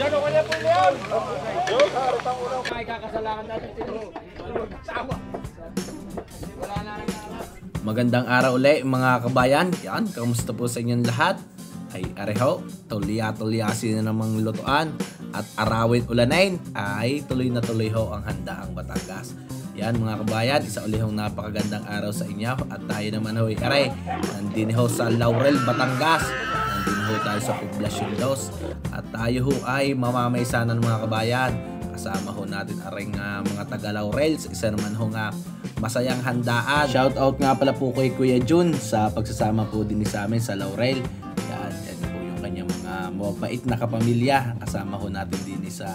Diyan ako na po yan. Ay kakasalakan natin Magandang araw ulit mga kabayan. Yan, kamusta po sa inyong lahat? Ay areho, tulya-tulyasi na namang lutuan at arawin ulanain ay tuloy na tuloy ho ang handaang Batangas. Yan mga kabayan, isa uli hong napakagandang araw sa inyo at tayo naman ho ay nandini ho sa Laurel, Batangas. Nandini ho tayo sa Poblacion 2 at tayo ho ay mamamaysanan mga kabayan. Kasama ho natin aring mga taga Laurel, isa naman ho nga masayang handaan. Shout out nga pala po kay Kuya Jun sa pagsasama po din sa amin sa Laurel. Yan po yung kanyang mga mabait na kapamilya. Kasama ho natin din sa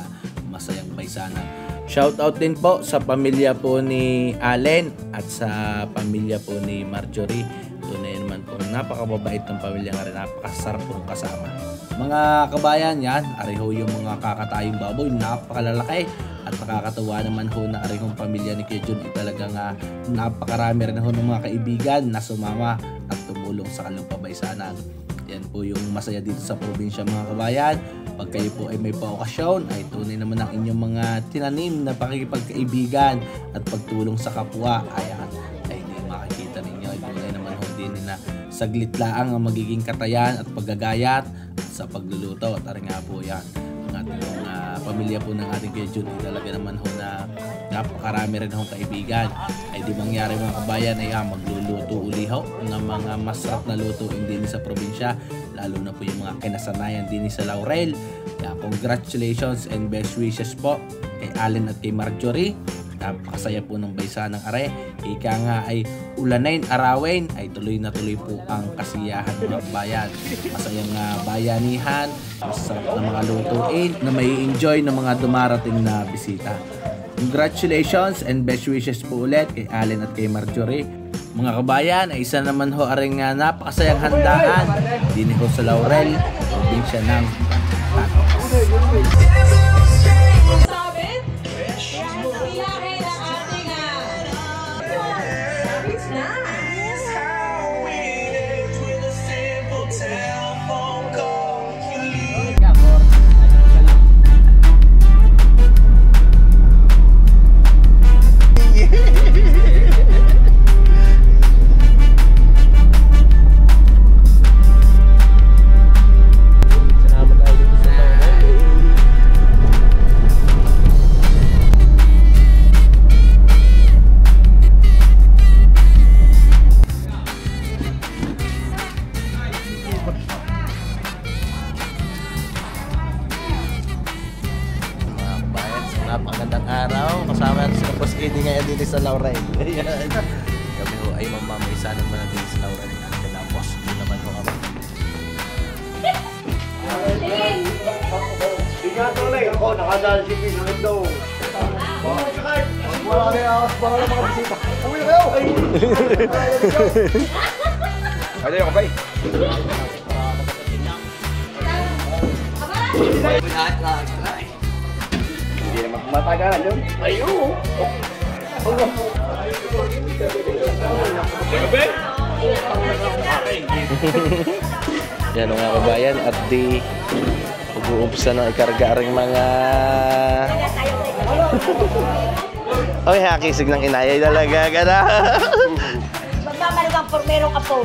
masayang baysanan. Shout out din po sa pamilya po ni Allen at sa pamilya po ni Marjorie. Tunay naman po napakababait ng pamilya nga rin, napakasarap pong kasama. Mga kabayan yan, ariho yung mga kakatayong baboy, napakalalaki at nakakatuwa naman ho na arihong pamilya ni Kuya Jun ay talagang napakarami rin ho ng mga kaibigan na sumama at tumulong sa kanilang pabaysanan. Yan po yung masaya dito sa probinsya mga kabayan. Pag kayo po ay may paokasyon ay tunay naman ang inyong mga tinanim na pakikipagkaibigan at pagtulong sa kapwa ay hindi makikita ninyo. Ay tunay naman ho din na saglit laang ang magiging katayan at paggagayat sa pagluluto. At nga po yan ang ating pamilya po ng ating Kuya Jun ay talaga naman ho na napakarami rin hong kaibigan. Ay di mangyari mga kabayan ay magluluto uli ho ng mga masarap na lutuin din sa probinsya, lalo na po yung mga kinasanayan din sa Laurel. Congratulations and best wishes po kay Allen at kay Marjorie. Napakasaya po ng baysanang are. Ika nga ay ulanain, arawin ay tuloy na tuloy po ang kasiyahan ng mga bayan. Masayang bayanihan, masarap na mga lutuin na may enjoy ng mga dumarating na bisita. Congratulations and best wishes po ulit kay Allen at kay Marjorie. Mga kabayan, ay isa naman ho aring napakasayang handaan din ho sa Laurel, probinsya ng napakagandang araw. Kasama natin si Boss Eddie ngayon din sa Laurel. Kami ho ay mamamaysanan mo na din sa Laurel. Kaya boss, yun naman ho kami. Sigat ulit ako, nakadal si Pinando. Wala na yung mga bisita. Uwi na kayo! Ano yung kapay? Hindi naman matagalan yun. Ayun! Yan mga kabayan at di mag-uumpisa ng ikarga ring mga oy hakisig ng inayay talaga gana. Magmamaligang pormero ka po.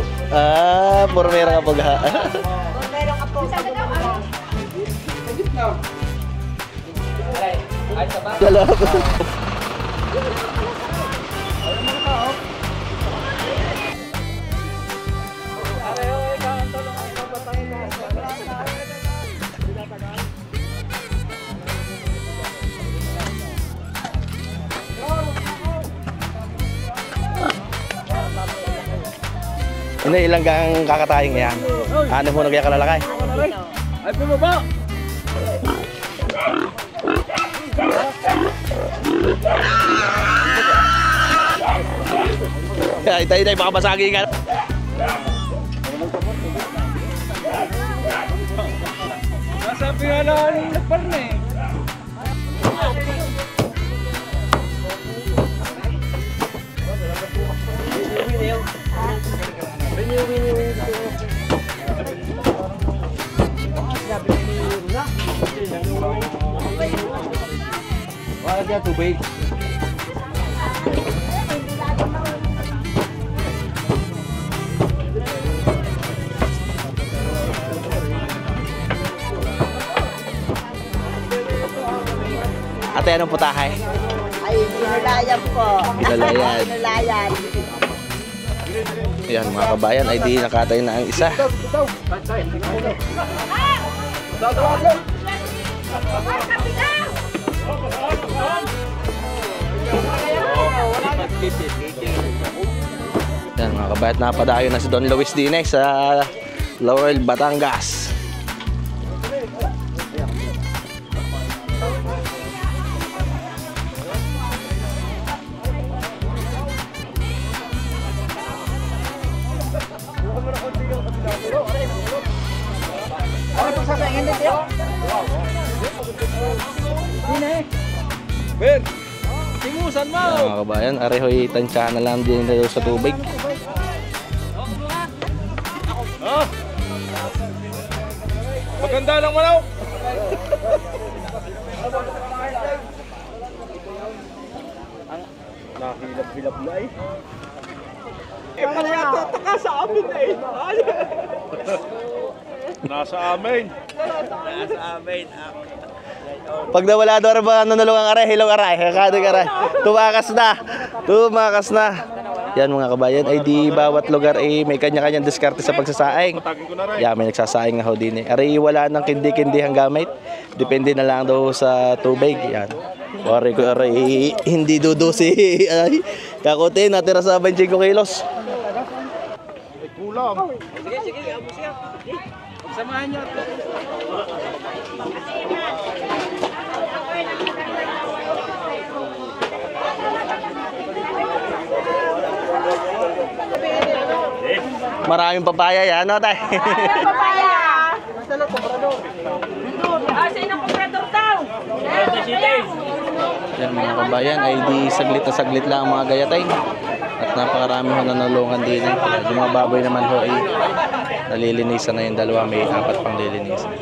Pormero ka po ga. Pormero ka po. Lalo. Ano ilang gang kakatayang yan? Ano mo nagya kalalakay? Ay bumaba! Itay-itay baka basagin nga. Nasabi nga na nagparna eh. yan, tubig. Ate, anong putahe? Ay, pinulayan po. Pinulayan. Pinulayan. Yan mga kabayan, ay di nakatay na ang isa. Yan mga kabayan, napadayo na si Don Luis Dine sa Laurel, Batangas. Ben, timusan mo! Yan mga kabayan, arehoy tansya na lang din daw sa tubig. Oh. Maganda lang manok! Nakilap-hilap na eh. Pala yata taka sa amin eh. Nasa amin. Nasa amin. Pag nawala doon ba nanulungang aray, hilong aray, kakadog aray. Tumakas na. Tumakas na. Yan mga kabayan, ay di bawat lugar ay may kanya-kanyang diskarte sa pagsasaing. Yan, may nagsasaing na ho din eh. Aray, wala nang kindi-kindihang gamit. Depende na lang daw sa tubig. Yan. Aray ko aray, hindi dudusi. Ay, kakote, natira sa 25 kilos. Kulang. Sige, abos yan. Samahan niyo. Maraming papaya yan, no, tay? Papaya! Sino komprador daw? Yan mga kabayan, ay di saglit na saglit lang ang mga gayatay. At napakarami ho nanulungan din. Yung mga baboy naman ho ay nalilinisan na yung dalawa, may 4 pang lilinisan.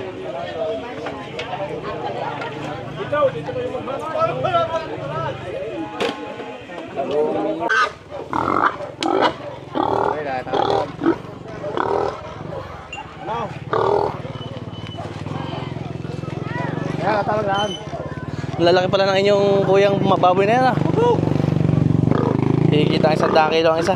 Lalaki pala ng inyong kuyang mababoy na yan, ah. Kikita ang 100 kilo ang isa.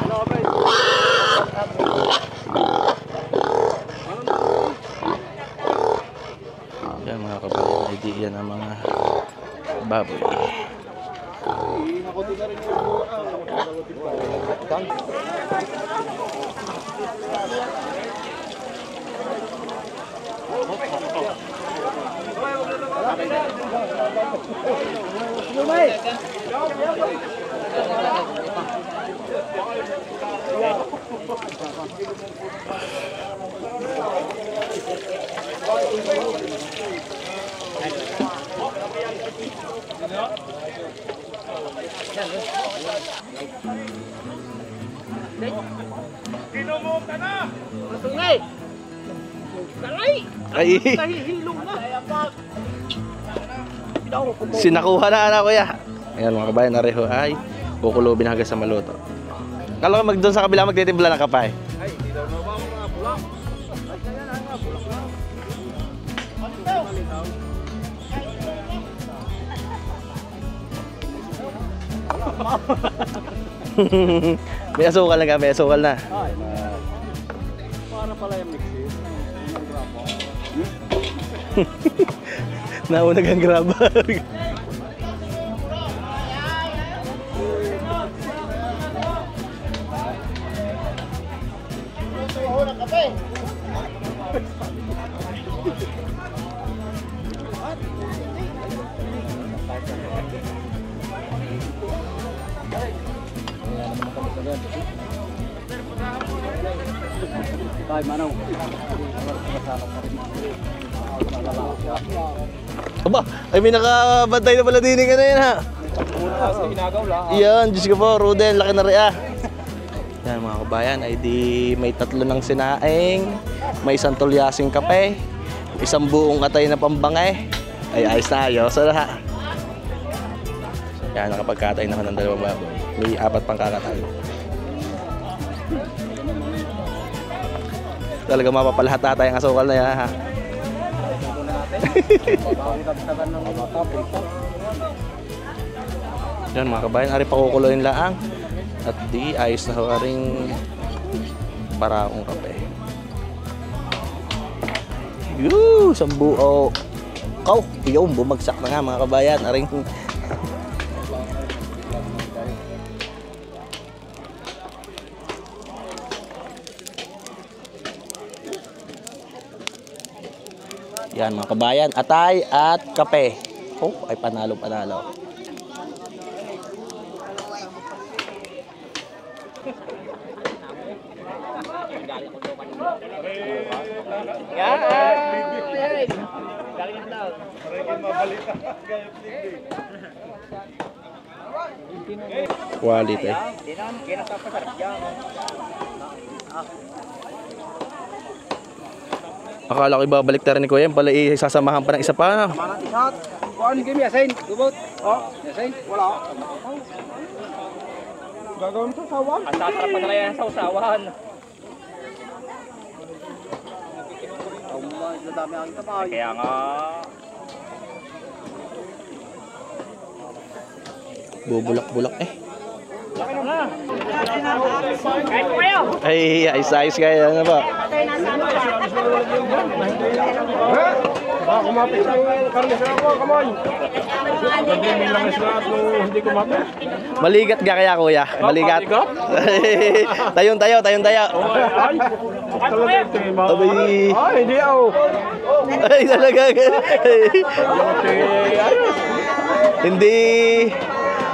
Yan mga kabayan, ay di yan ang mga baboy. Kinumuta na! Matungay! Taray! Ay, Nahihilong na! sinakuha na anak kuya. Ayan mga kabayan, areho ay kukulubin hanggang sa maluto. Kala ko doon sa kabila magtitimpla ng kapay. Ay, hindi daw na ba mga bulak? Ay, kaya na nga bulak na. May asukal na ka, may asukal na. Para pala yung mixin. Yung grabo. Naunag ang grabar. Tay, manaw. Aba, ay may nakabantay na pala din ka na yan ha. Kasi hinagaw lang. Yan, Diyos ko po, Ruden, laki na rin ah. Yan mga kabayan, ay di may 3 ng sinaing, may 1 tulyasing kape, 1 buong atay na pambangay. Ay ayos na ayos na. Yan, nakapagkatay na ako ng 2 baboy. May 4 pang kakatay. Talaga mapapalahat tayo ang asukal na yan, ha? Yan mga kabayan, ari pakukuloyin laang. At di ayos na ka rin para akong kape. Yoo, sambuo. Kau, yung bumagsak na nga mga kabayan. Aring yan mga kabayan, atay at kape. Oh, ay panalo. Quality. Akala ko ibabalik na rin ni Kuya, pala isasamahan pa ng isa pa. Kuan game yasin, gubot. Oh, yasin, wala. Gagawin sa sawan. Ang sasarap pa na yan sa usawan. Dami ang tabay. Kaya nga. Bubulak-bulak eh. Kahit po kayo. Ay, ayos kayo. Ano ba? Kumapit ang karne sa ako, kamay. Hindi lang islat nung hindi kumapit. Maligat ka kaya Kuya? Maligat? Tayong tayo. Abay. Ay, hindi ako. Ay, talaga.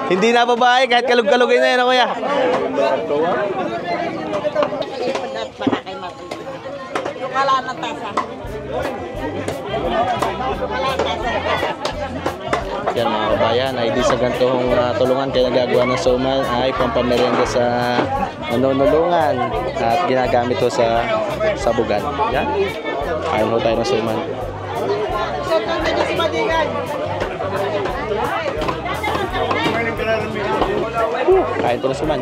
Hindi na babae kahit kalug-kalugin na yan, Kuya. Yan mga kabayan, ay di sa gantong tulungan kayo nagagawa ng suman ay pampamerienda sa nanunulungan at ginagamit to sa sabugan. Yan. Kain ho tayo ng suman. Kain to ng suman.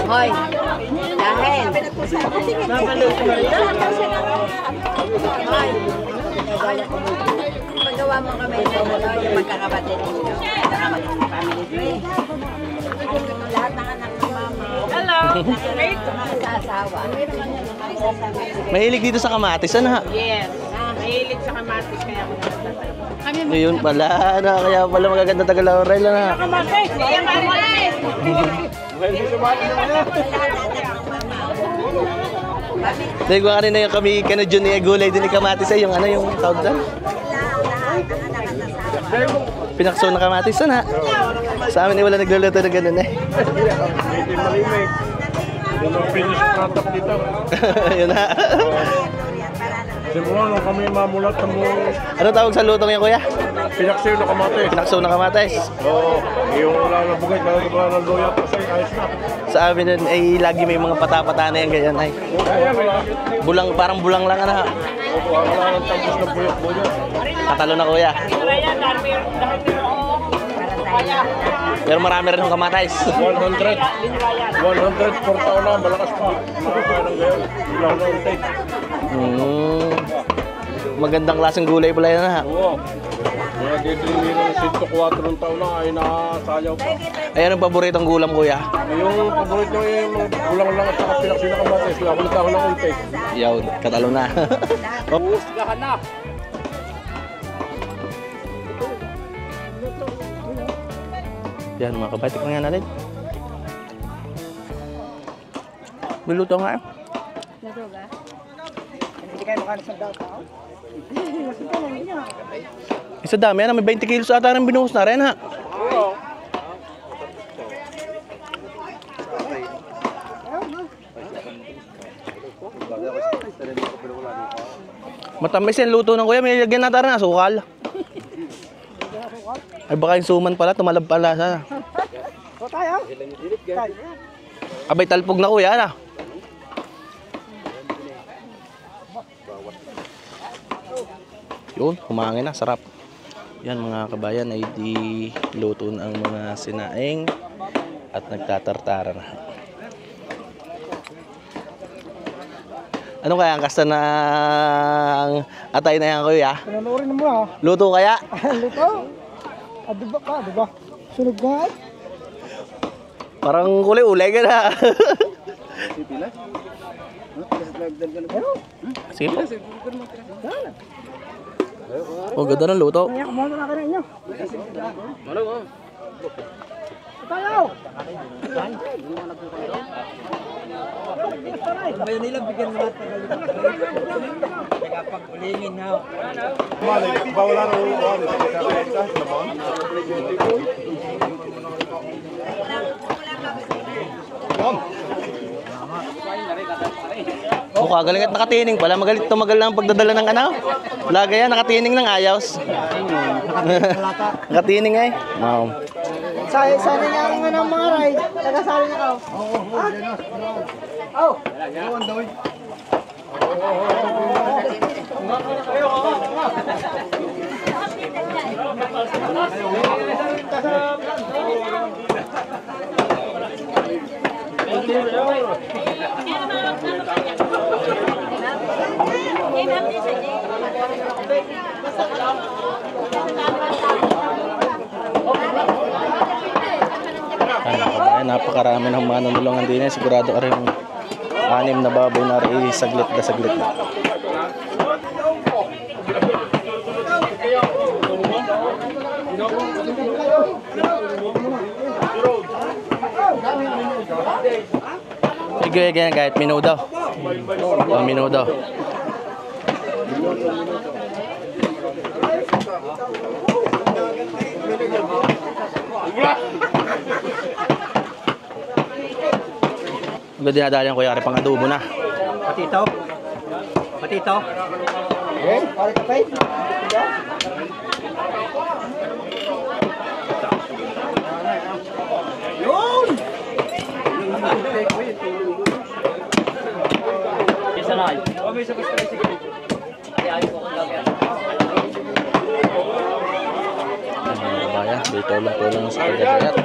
Hoy, dahil. Magawa mo kami yung magkakapatid ninyo. Family tree. Lahat ng anak ng mama. Hello! Sa asawa. Mahilig dito sa kamatis, ano ha? Yes. Mahilig sa kamatis kaya ako nagtatapos. Ngayon pala, kaya pala magaganda taga Laurel, ano ha? Kamatis! Kaya kamatis! Dahil ko kanina yung kami kanadyo ni gulay din ni kamatis ay yung ano yung tawag doon? Pinakso na kamatis na. Sa amin ay wala nagluluto na ganun eh. Hindi malimig. Hindi finish product dito. Yun na. Simula nung kami mamulat ng mga Ano tawag sa lutong yan Kuya? pinaksil na kamatis. Pinakso na kamatis. Oo. Yung wala na bugay, wala na loya kasi ayos na. Sa amin nun ay lagi may mga pata-pata na yan ganyan ay. Bulang, parang bulang lang ano ha. Wala nang tapos na buyok-buyok. Katalo na Kuya. Pero marami rin yung kamatis. 100 per taon na, malakas pa. Makakalang gayon. Ilang na untay. Magandang klaseng gulay pala yan ha. Oo. Mga dito ng 104 taon na ay nasayaw pa. Ayan ang paboritong gulam Kuya. Yung paborito yung gulang lang at saka pinaksil na kamatis. Nakulit ako ng untay. Yaw, katalo na. Husgahan na. Yan mga kabatik na nga natin. Biluto nga eh. Hindi kayo makalis ng daw tao? Isa dami yan, may 20 kilos ata rin binuhos na rin ha. Oo. Matamis yan luto ng Kuya, may lagyan natin na asukal. Ay baka yung suman pala, tumalab pala sana. O tayo? Abay talpog na Kuya na. Yun, humangin na, sarap. Yan mga kabayan ay di luto na ang mga sinaing at nagtatartara na. Ano kaya ang kasta ng atay na yan kuya? Panoorin mo ha. Luto kaya? Luto? Diba ka, diba? Sunog ka? Parang uli-uli ka na. Sige po. Oh, ganda ng luto. Kaya kumain na kanin nyo. Tayo! Bayan nila, bigyan mo natin. Kapag ulingin na. Oh, kagaling at nakatining pala. Magalit tumagal lang ang pagdadala ng ano. Lagay yan, nakatining ng ayos. Nakatining eh. Wow. Sana nga ang ng mga ray. Tagasali na ka. Oh! Napakarami ng manunulungan din eh. Sigurado ka rin 6 na baboy na rin saglit na saglit na. Sige, ganyan kahit minuto. Minuto. Agad dinadali ang kuya pang adobo na. Patito? Patito? Eh, pare kapay? Yun! Isa na. May isa pa sige. Ayaw ko kung lagyan. Bayan, dito lang sa pagdadayat.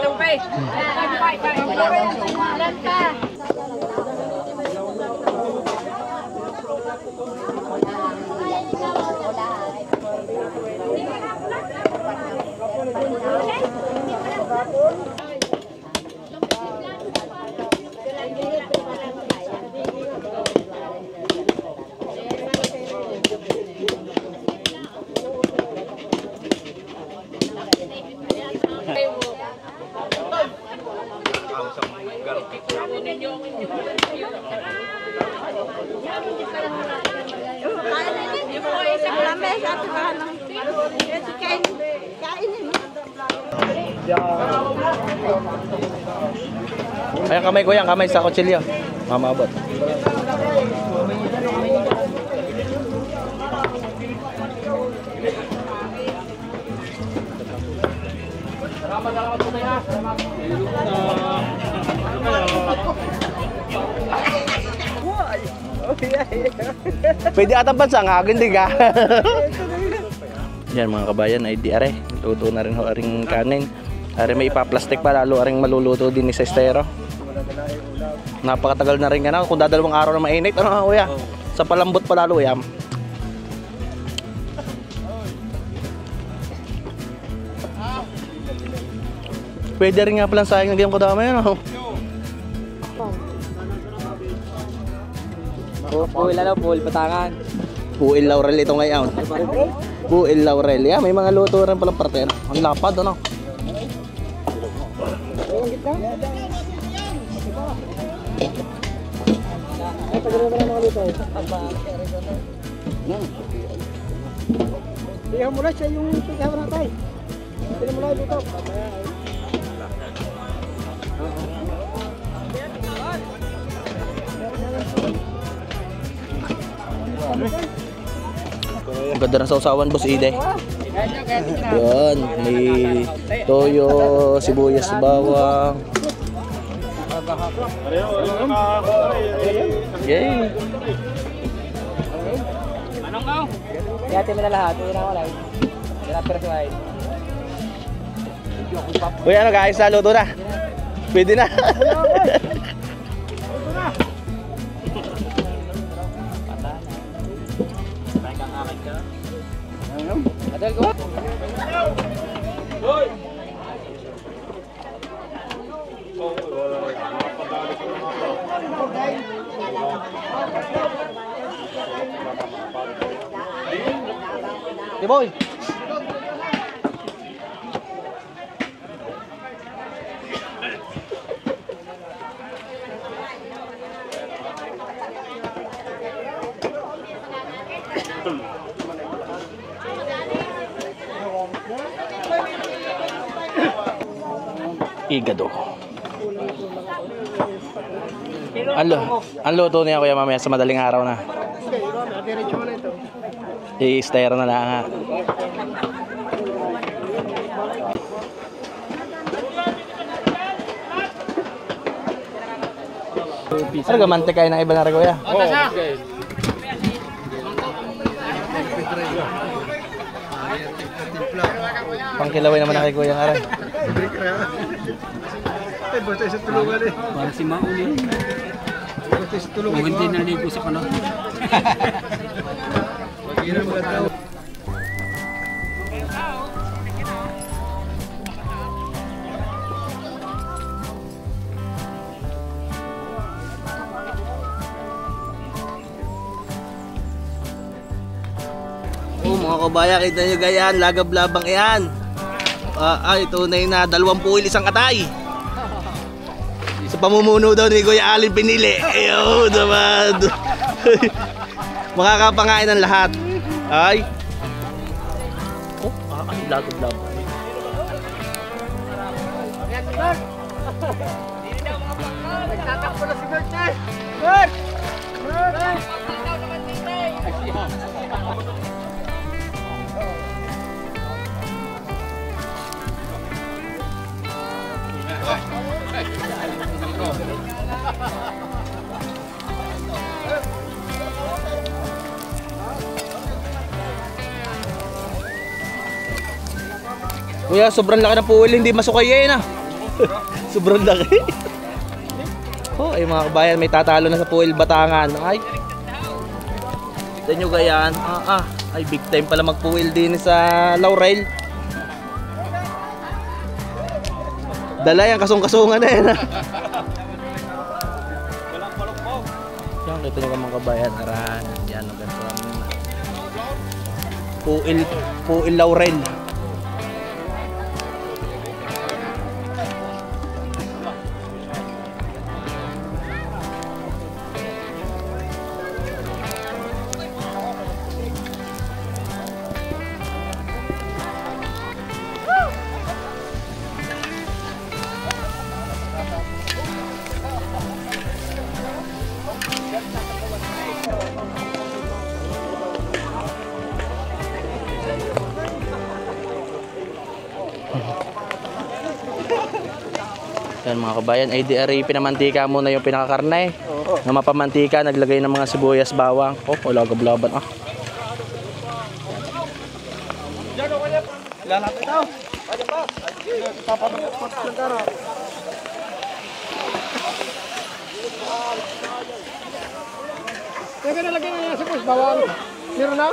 Kape. Ayan kamay ko yan, kamay sa kutsilyo. Mamabot. Pwede atang bansa nga, hindi ka. Yan mga kabayan, ay di are. Luto na rin ho aring kanin. Are may ipaplastic pa, lalo aring maluluto din ni sa estero. Napakatagal na rin yan. Kung dadalawang araw na mainit, ano kuya? Sa palambot pa lalo yan. Pwede rin nga palang sayang na game ko dama yan. Puwil ano, puwil patangan. Puil laurel ito ngayon. Puil laurel. Yeah, may mga luto rin palang parte. Ang lapad ano. Iyan mo na siya yung pagkawa na tayo. Hindi mo na luto. ganda ng sausawan, boss Ide. Yan, may toyo, sibuyas, bawang. Yay! Anong ka? Kaya mo na lahat. Hindi na ako lang. Hindi na persuade. Uy, ano guys, luto na. Pwede na. Adal ko. Boy. Igado. Ang luto niya kuya mamaya sa madaling araw na. I-stare na lang ha. Ano gamante kayo ng iba na rin kuya? Oo. Pangkilawin naman na kay kuya nga rin. Parang si Mauli. Kung hindi naligo sa kanon. Oh mga kabaya, kita nyo gayan, lagab-labang yan. Ay, tunay na 20 isang katay. Sa pamumuno daw ni Kuya Alin pinili. Ayaw naman. Makakapangain ng lahat. Ay. Oh, lagab-labang. Nagtatakbo na si Bert eh! Bert! Bert! Kuya, sobrang laki ng puwil, hindi masukay yan ah. Sobrang laki. Oh, ay mga kabayan, may tatalo na sa puwil Batangan. Ay. Ito nyo gayan. Ay big time pala magpuwil din sa Laurel. Dala yan, kasong-kasungan na yan. Yan, ito nyo mga kabayan. Arahan. Yan, ang ganito lang. Puwil Laurel. Yan mga kabayan, ay di pinamantika muna yung pinakakarne. Na mapamantika, naglagay ng mga sibuyas, bawang. Oh, wala gablaban ah. Ilan natin ito? Pwede pa? Papapapapap ng karo. Teka, nalagyan na yan sa push, bawang. Meron na?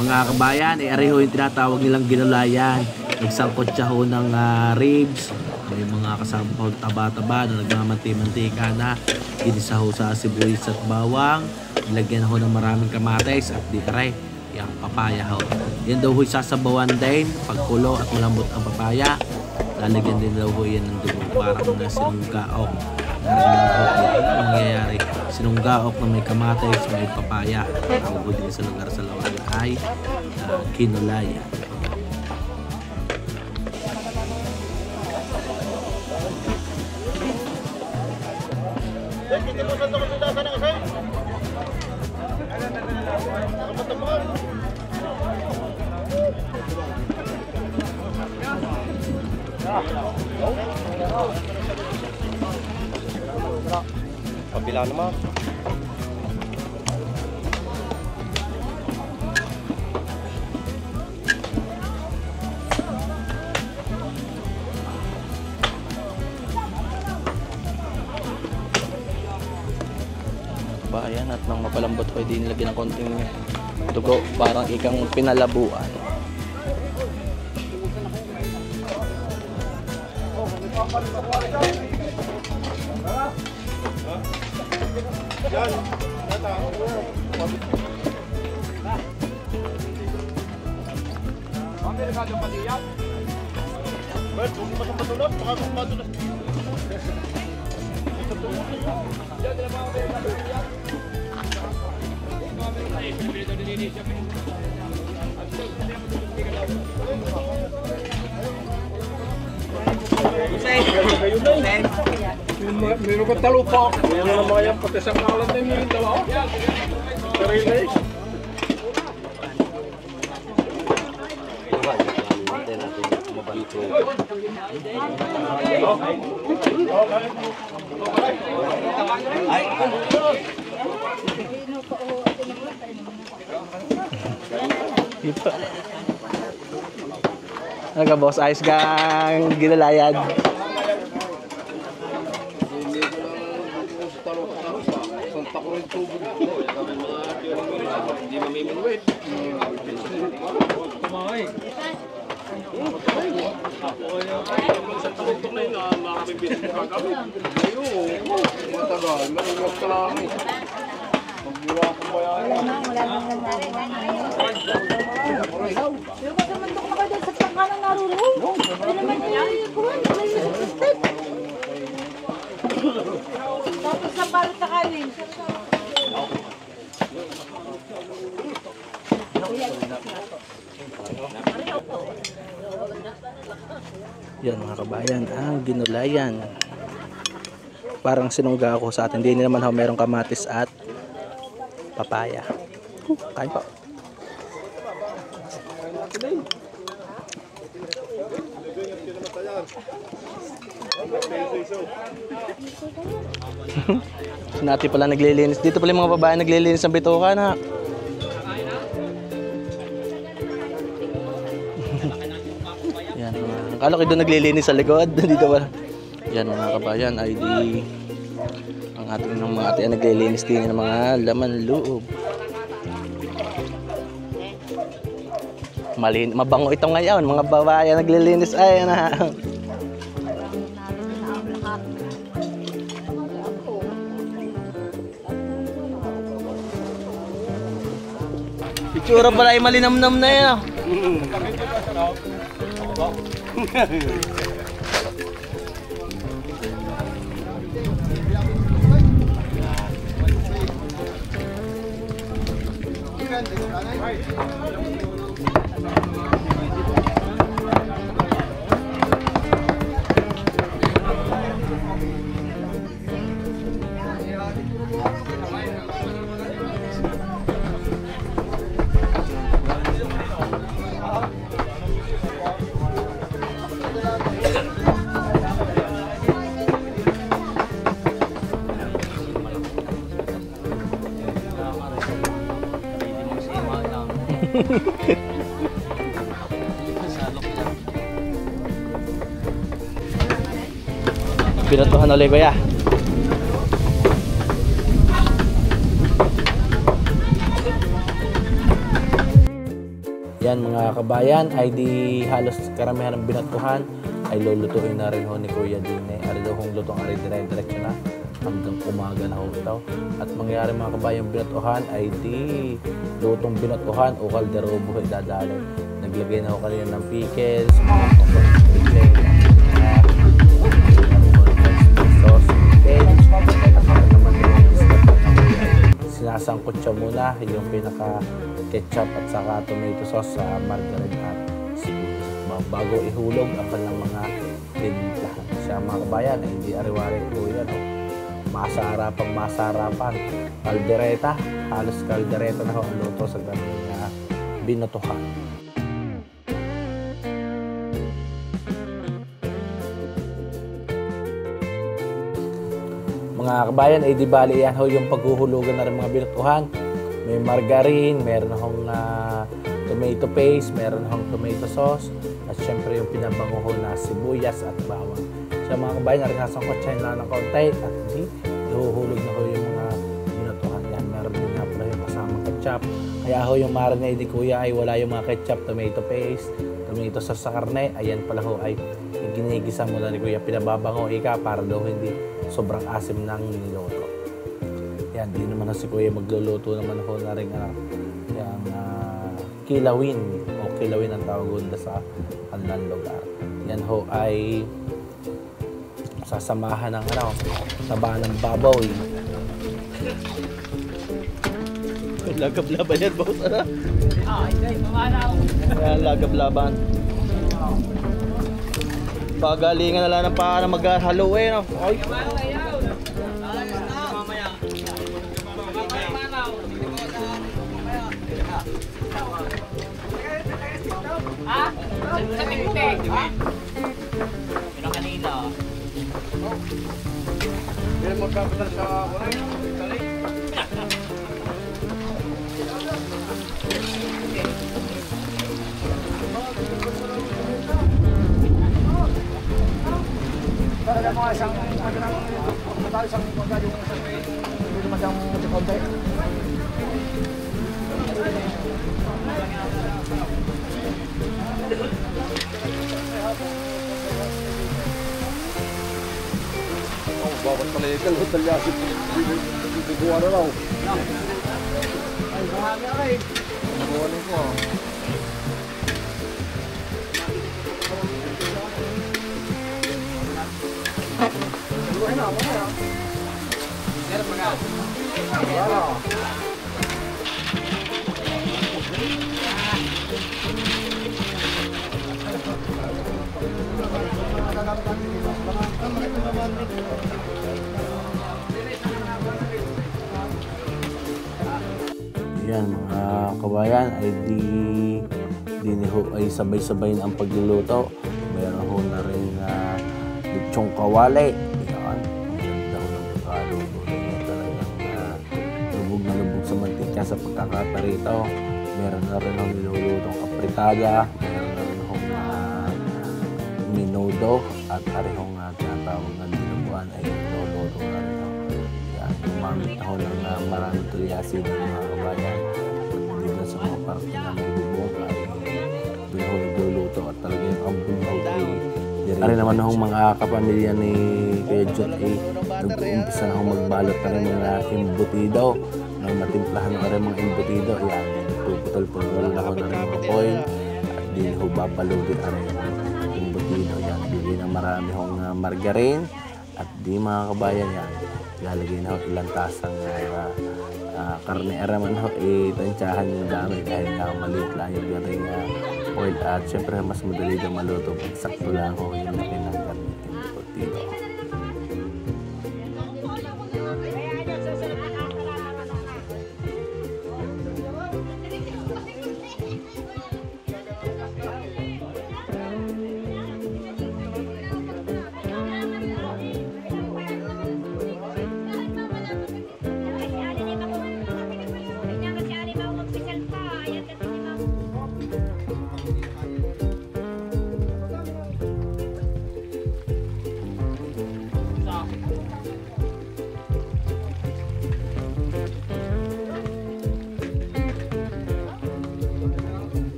Mga kabayan, areho yung tinatawag nilang ginulayan. Nagsangkot siya ho ng ribs. May mga kasama ho taba-taba na nagmamanti-mantika na. Ginisa ho sa sibuyas at bawang. Nilagyan ho ng maraming kamatis at di taray. Yung papaya ho. Yan daw ho sasabawan din. Pagkulo at malambot ang papaya. Lalagyan din daw ho yan ng dugo. Parang na sinunggaok. Ang nangyayari, sinunggaok na may kamatis, may papaya. Tawag din sa lugar sa Laurel ay kinulaya. Kabila naman. Bayan at nang mapalambot ko hindi nilagyan ng konting dugo parang ikang pinalabuan. Meron ka talupa. Meron na mga yan, pati sa kalan na yung daw ako. Sarili. Aga boss, ayos kang ginalayan. Tapos sa parang sa kanin. Yan mga kabayan, ang ginulayan. Parang sinungga ako sa atin. Hindi naman ho merong kamatis at papaya. Kain pa. Sinati pala naglilinis. Dito pala yung mga babae naglilinis ng bituka na. Yan. Akala ko doon naglilinis sa likod. Dito pala. Yan mga kabayan ay di ang ating ng mga ate naglilinis din ng mga laman loob. Mabango ito ngayon. Mga babae naglilinis ay na. Itsura pala ay malinamnam na yan. Pinatuhan ulit kuya. Yan mga kabayan ay di halos karamihan ng binatuhan ay lulutuin na rin ho ni Kuya Dine. Ari daw kung lutong ari dire-diretso na hanggang umaga na ho ito. At mangyari mga kabayan binatuhan ay di lutong binatuhan o kaldero buhay dadali. Naglagay na ho kanina ng pickles, sinasangkot siya muna yung pinaka ketchup at saka tomato sauce sa margarine at sibuyas bago ihulog ang kanilang mga tinimplahan. Siya mga kabayan ay hindi ariwari po yan. Masarapan. Kaldereta, halos kaldereta na ho ang luto sa ganun binatuhan. mga kabayan, di bali yan ho yung paghuhulugan na rin mga binutuhan. May margarine, meron hong tomato paste, meron hong tomato sauce, at syempre yung pinabango ho na sibuyas at bawang. So mga kabayan, naringasan ko tsahin lang ng kaunti at ihuhulog na ho yung mga binutuhan yan. Meron din nga pala yung kasamang ketchup. Kaya ho yung marinade ni Kuya ay wala yung mga ketchup, tomato paste, tomato sauce sa karne. Ayan pala ho ay ginigisa mo na ni Kuya. Pinababango para daw hindi sobrang asim ng niluto. Yan, di naman si Kuya magluluto naman ho na rin yung kilawin o kilawin ang tawag doon sa kanilang lugar. Yan ho ay sasamahan ng taba ng babaw. Lagab-laban yan, boss. Ayan, lagab-laban. Pagalingan na lang ng paa na maghalo eh. No? Ay. Yan magkapital sa oray. Ada mga isang matalo isang kontra yung hindi naman siyang kontra. Oh, bawat paligal hotel yasin. Bubuha na raw. Ay, bahagi ako eh. Bubuha ko. Yan mga kabayan ay ay sabay-sabay na ang pagluluto. Meron ho na rin lechong kawali. Yan, ang ganda ho ng pagkaluto niya, talagang lubog na lubog sa mantika sa pagkakaparito. Meron na rin ang nilulutong apritada, meron na rin hong minudo, at arihong tinatawag na dinuguan ay niluluto na rin ho. Yan, gumamit ho ng maraming tulyasin ng mga kabayan. Dito sa mga parte na may bubong ay doon ho nagluluto at talagang ang bunhaw ay ari naman hong mga kapamilya ni Kuya Jun ay nag-uumpisa na hong magbalot na rin mga embutido nang matimplahan na rin mga embutido. Ayan, puputol-putol na ho na rin mga foil at din ho babalutin na rin mga embutido. Ayan, bili na marami hong margarine at di mga kabayan yan lalagay na ho ilang tasang karne araman ho tansyahan yung dami dahil maliit lang yung garing oil at syempre mas madali na maluto pag sakto lang ho yung laki ng karne embutido.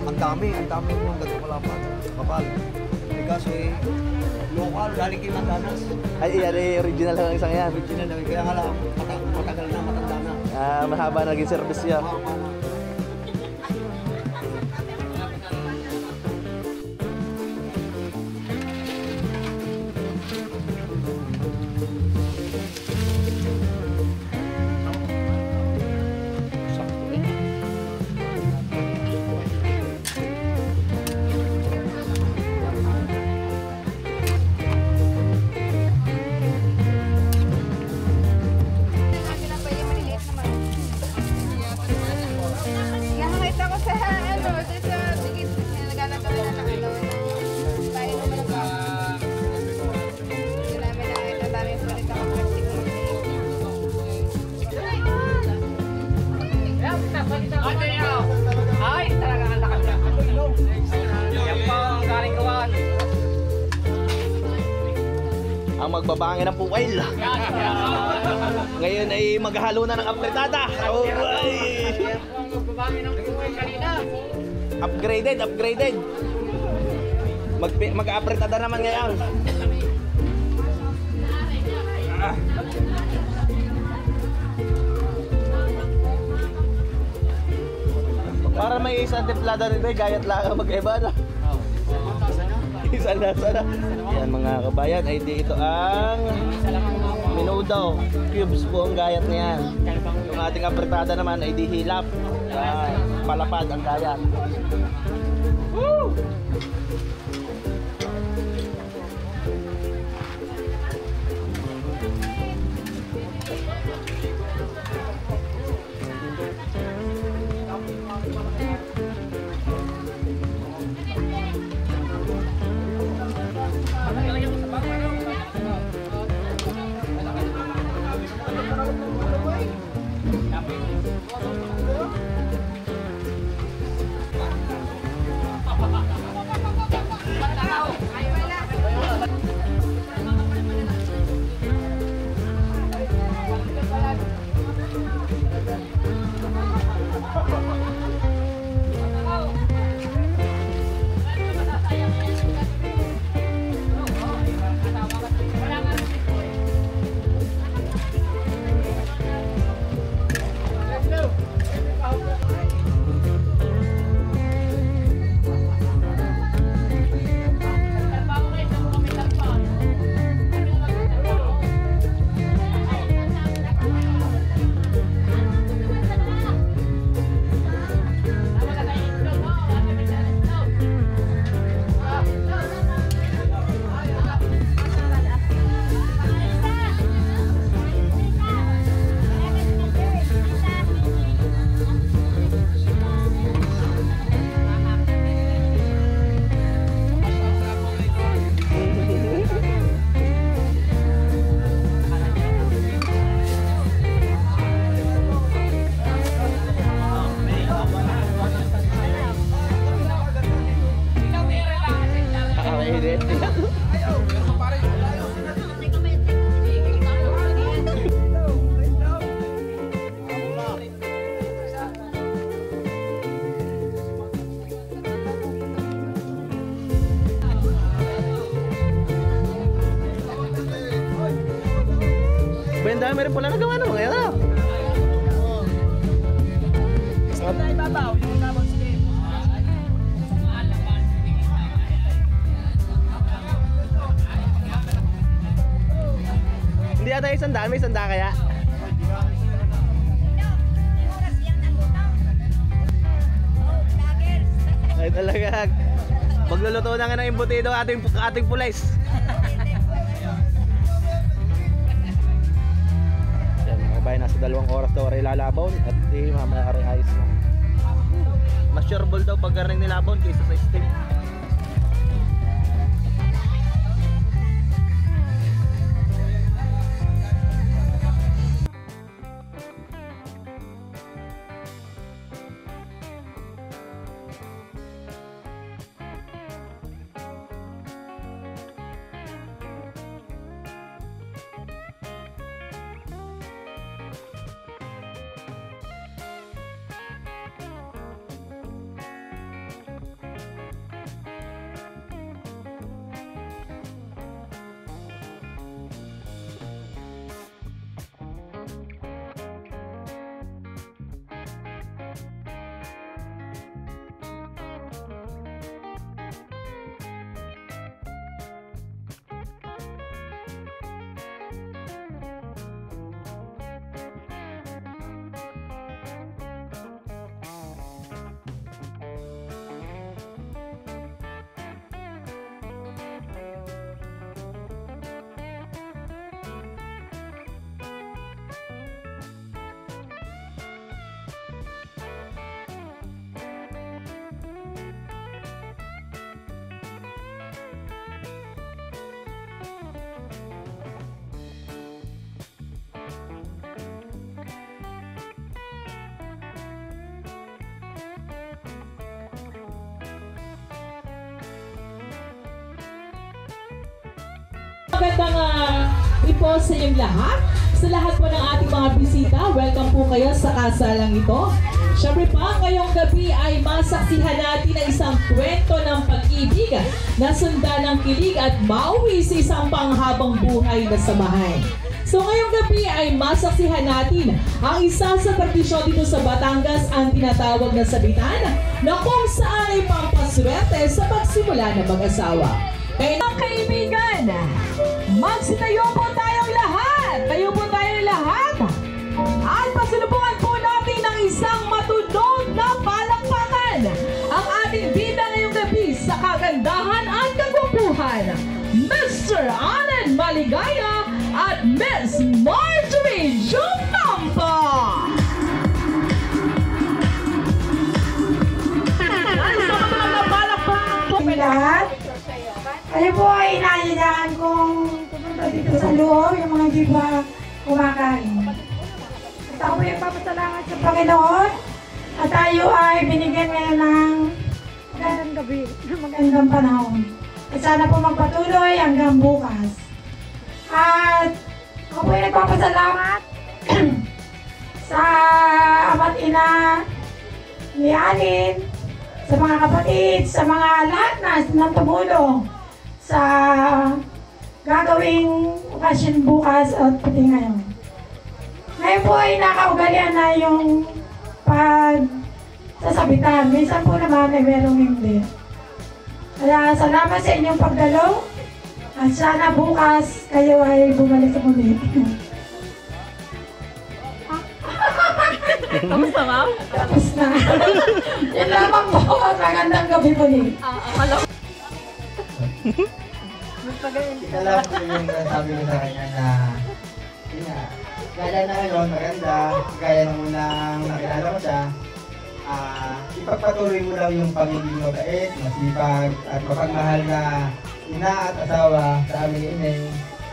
Ang dami ng ganito kalapad, kapal. Kasi Local, galing kay Mandanas. Ay, yan ay original lang ang isang yan. Original na, kaya nga lang, matagal na, matanda na. Mahaba na naging service yan. Nakakita ko sa ano, sa dikit. Naghanap kami na ng ano. Tayo naman ang hindi namin nakita. Daming pulit ako plastic. Ay, talaga ang lakas niya. Yan po ang galing gawan. Ang magbabangin ng puwail. Ngayon ay maghahalo na ng apretada. Oh, upgraded. Mag-apretada naman ngayon. Para may isang templada nito, gayat lang mag-iba na. Isang lasa na. Yan mga kabayan, ay ito ang minudo. Cubes po ang gayat niyan. Yung ating apretada naman ay di hilap. Palapad ang gayat. Woo! Ang dami rin pala nagawa no. Ayan na. Hindi ata isang dami, isang da kaya. Ay talaga. Magluluto na nga ng imbutido ating pulis. Yan, nasa 2 oras daw rin lalabon at mamaya rin ayos na. Mas sureball daw pag garing nilabon kaysa sa steam. Magandang po sa inyong lahat. Sa lahat po ng ating mga bisita, welcome po kayo sa kasalang ito. Siyempre pa, ngayong gabi ay masaksihan natin ang isang kwento ng pag-ibig na sundan ng kilig at mauwi sa isang panghabang buhay na samahan. So ngayong gabi ay masaksihan natin ang isa sa tradisyon dito sa Batangas, ang tinatawag na sabitan, na kung saan ay pampaswerte sa pagsimula ng mag-asawa. Kaya mga kaibigan, magsitayo po tayong lahat! Tayo po tayong lahat! At pasalubungan po natin ang isang matudog na palakpakan ang ating bida ngayong gabi sa kagandahan at kagwapuhan, Mr. Alan Maligaya at Miss Marjorie Jumampa! Lahat. Kayo po ay inaayaan kong pupunta dito sa loob, yung mga hindi pa kumakain. At ako po yung papasalamat sa Panginoon at tayo ay binigyan ngayon ng magandang gabi, magandang panahon. At sana po magpatuloy hanggang bukas. At ako po yung nagpapasalamat sa ama't ina ni Alin, sa mga kapatid, sa mga lahat na tumulong sa gagawing okasyon bukas at pati ngayon. Ngayon po ay nakaugalian na yung pagsasabitan. Minsan po naman ay merong hindi. Kaya salamat sa inyong pagdalo at sana bukas kayo ay bumalik sa muli. Kamusta, ma'am? Tapos na. Yan lamang po. Magandang gabi po niyo. Ika lang po yung sabi ko sa kanya na yun nga, gaya na ngayon, maganda, gaya nung unang nakilala ko siya, ipagpatuloy mo lang yung pagiging mabait, masipag, at mapagmahal na ina at asawa sa aming ineng,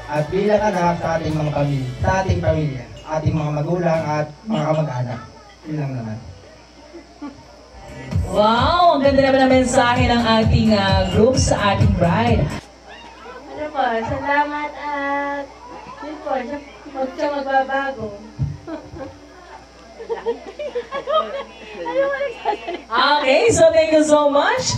at bilang anak sa ating mga pamilya, sa ating pamilya, ating mga magulang at mga kamag-anak. Yun lang naman. Wow! Ang ganda naman ang mensahe ng ating group sa ating bride. Ano po, salamat at yun po, huwag siya magbabago. Okay, so thank you so much.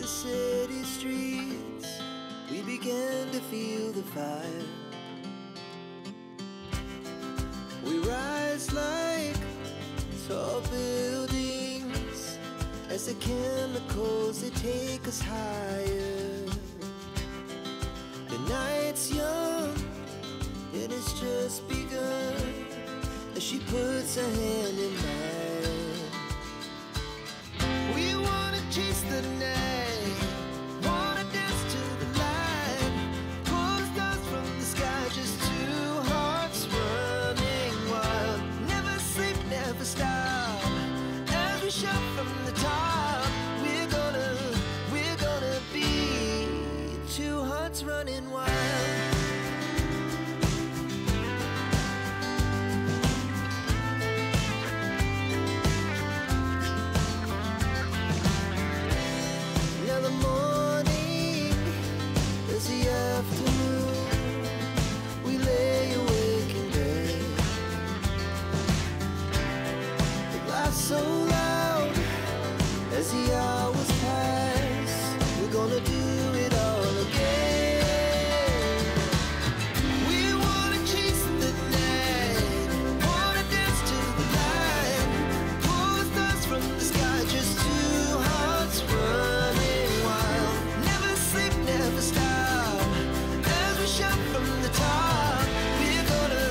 the city streets, we began to feel the fire. We rise like tall buildings as the chemicals, they take us higher. The night's young and it's just begun as she puts her hand in mine. We wanna chase the night, wanna dance to the light, pull the stars from the sky, just two hearts running wild. Never sleep, never stop, as we shout from the top. We're gonna be two hearts running wild. So loud as the hours pass, we're gonna do it all again. We wanna chase the night, wanna dance to the light, pull the stars from the sky, just two hearts running wild. Never sleep, never stop, as we shout from the top. We're gonna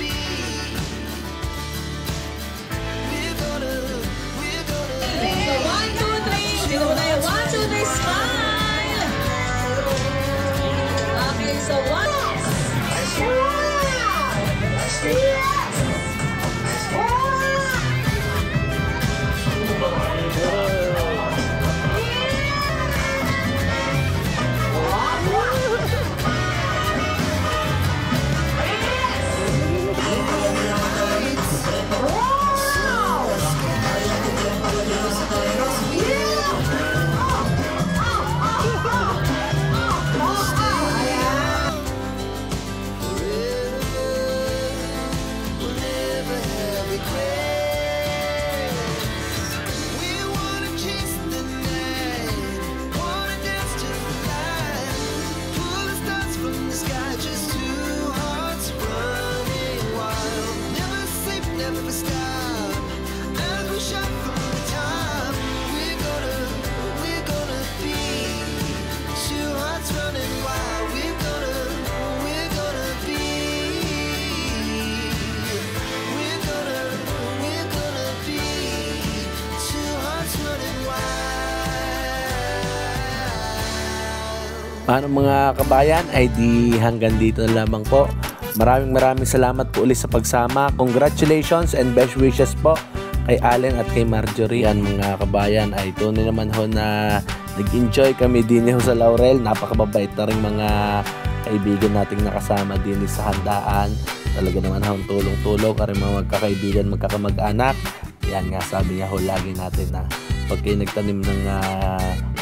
be. Paano mga kabayan, ay di hanggang dito na lamang po. Maraming salamat po ulit sa pagsama. Congratulations and best wishes po kay Allen at kay Marjorie. Yan mga kabayan, ay tunay naman ho na nag-enjoy kami din ho sa Laurel. Napakababait na rin mga kaibigan nating nakasama din sa handaan. Talaga naman ho tulong-tulong ka rin mga magkakaibigan, magkakamag-anak. Yan nga sabi niya ho lagi natin na pag kayo nagtanim ng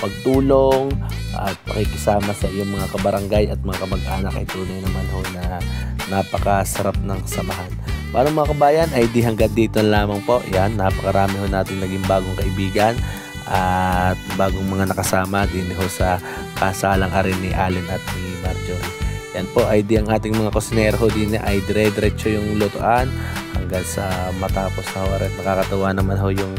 pagtulong at pakikisama sa iyong mga kabarangay at mga kamag-anak, ay tunay naman ho na napakasarap ng kasamahan. Paano mga kabayan, ay di hanggang dito lamang po. Yan, napakarami ho natin naging bagong kaibigan at bagong mga nakasama din ho sa kasalang arin ni Allen at ni Marjorie. Yan po ay di ang ating mga kusinero ho din ay dire-diretso yung lutuan hanggang sa matapos na ho. At nakakatawa naman ho yung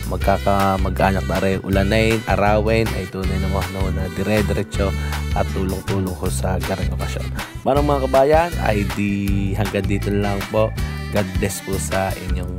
magkakamag-anak na rin ulanain, arawin, ay tunay naman ho na dire-diretso at tulong-tulong ho sa garang okasyon. Manong mga kabayan, ay di hanggang dito lang po. God bless po sa inyong